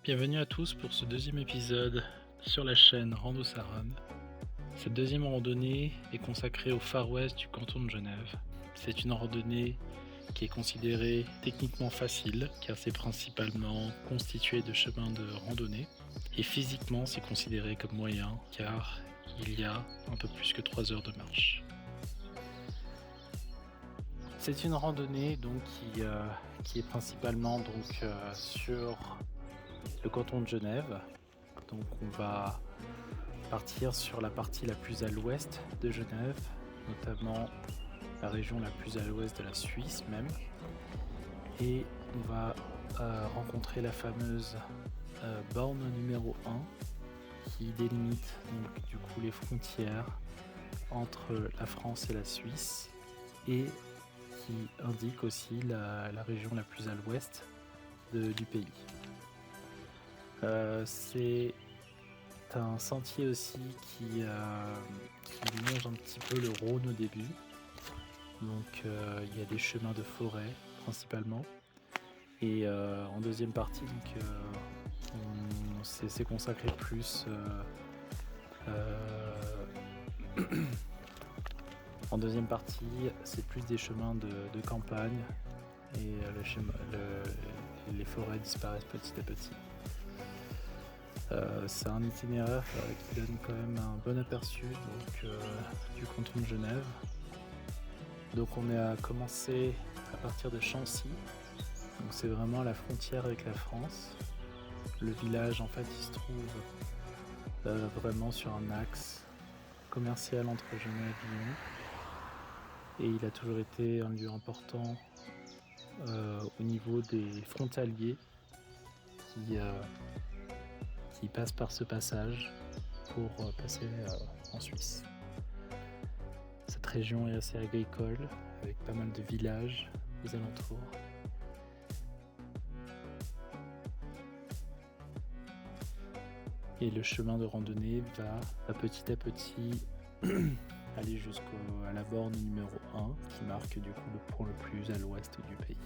Bienvenue à tous pour ce deuxième épisode sur la chaîne Rando Saronne. Cette deuxième randonnée est consacrée au Far West du canton de Genève. C'est une randonnée qui est considérée techniquement facile car c'est principalement constitué de chemins de randonnée et physiquement c'est considéré comme moyen car il y a un peu plus que 3 heures de marche. C'est une randonnée donc qui est principalement sur le canton de Genève. Donc on va partir sur la partie la plus à l'ouest de Genève, notamment la région la plus à l'ouest de la Suisse même. Et on va rencontrer la fameuse borne numéro 1 qui délimite donc du coup les frontières entre la France et la Suisse et qui indique aussi la région la plus à l'ouest du pays. C'est un sentier aussi qui longe un petit peu le Rhône au début. Donc il y a des chemins de forêt principalement. Et en deuxième partie, c'est consacré plus. En deuxième partie, c'est plus des chemins de campagne et les forêts disparaissent petit à petit. C'est un itinéraire qui donne quand même un bon aperçu du canton de Genève. Donc on a commencé à partir de Chancy, donc c'est vraiment la frontière avec la France. Le village en fait il se trouve vraiment sur un axe commercial entre Genève et Lyon et il a toujours été un lieu important au niveau des frontaliers qui passent par ce passage pour passer en Suisse. Cette région est assez agricole avec pas mal de villages aux alentours. Et le chemin de randonnée va petit à petit aller jusqu'à la borne numéro 1 qui marque du coup le point le plus à l'ouest du pays.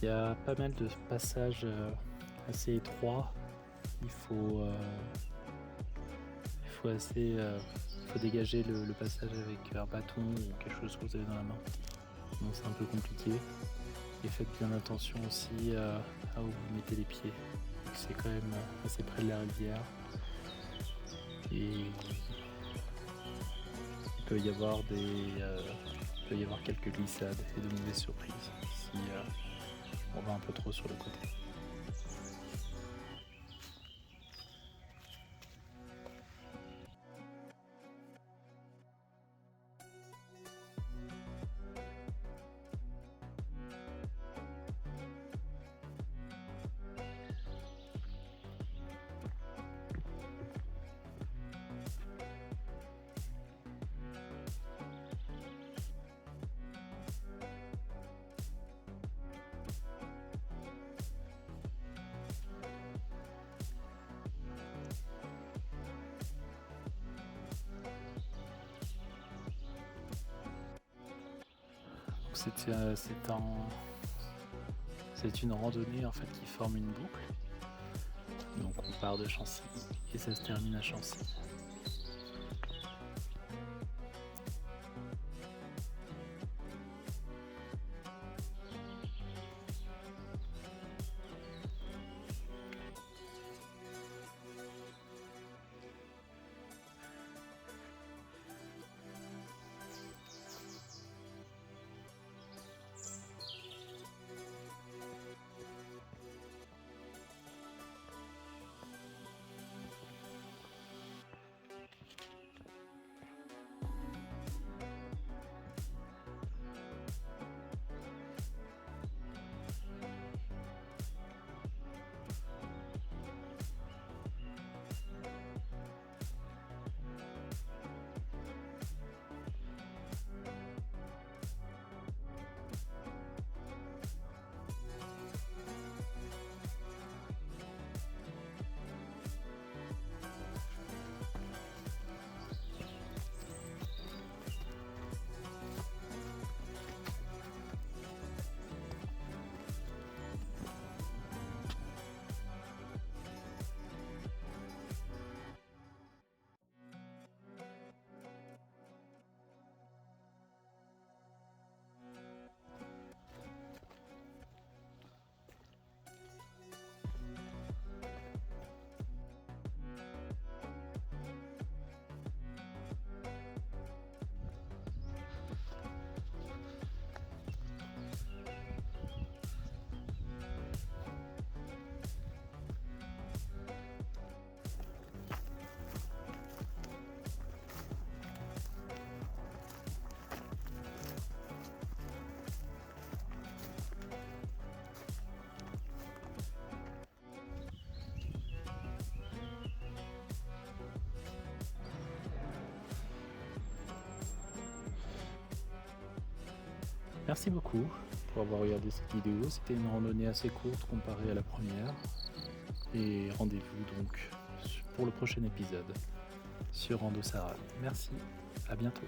Il y a pas mal de passages assez étroits. Il faut dégager le passage avec un bâton ou quelque chose que vous avez dans la main. Donc c'est un peu compliqué. Et faites bien attention aussi à où vous mettez les pieds. C'est quand même assez près de la rivière. Et il peut y avoir quelques glissades et de mauvaises surprises si on va un peu trop sur le côté. C'est une randonnée en fait qui forme une boucle. Donc on part de Chancy et ça se termine à Chancy. Merci beaucoup pour avoir regardé cette vidéo. C'était une randonnée assez courte comparée à la première. Et rendez-vous donc pour le prochain épisode sur Rando Sarah. Merci, à bientôt.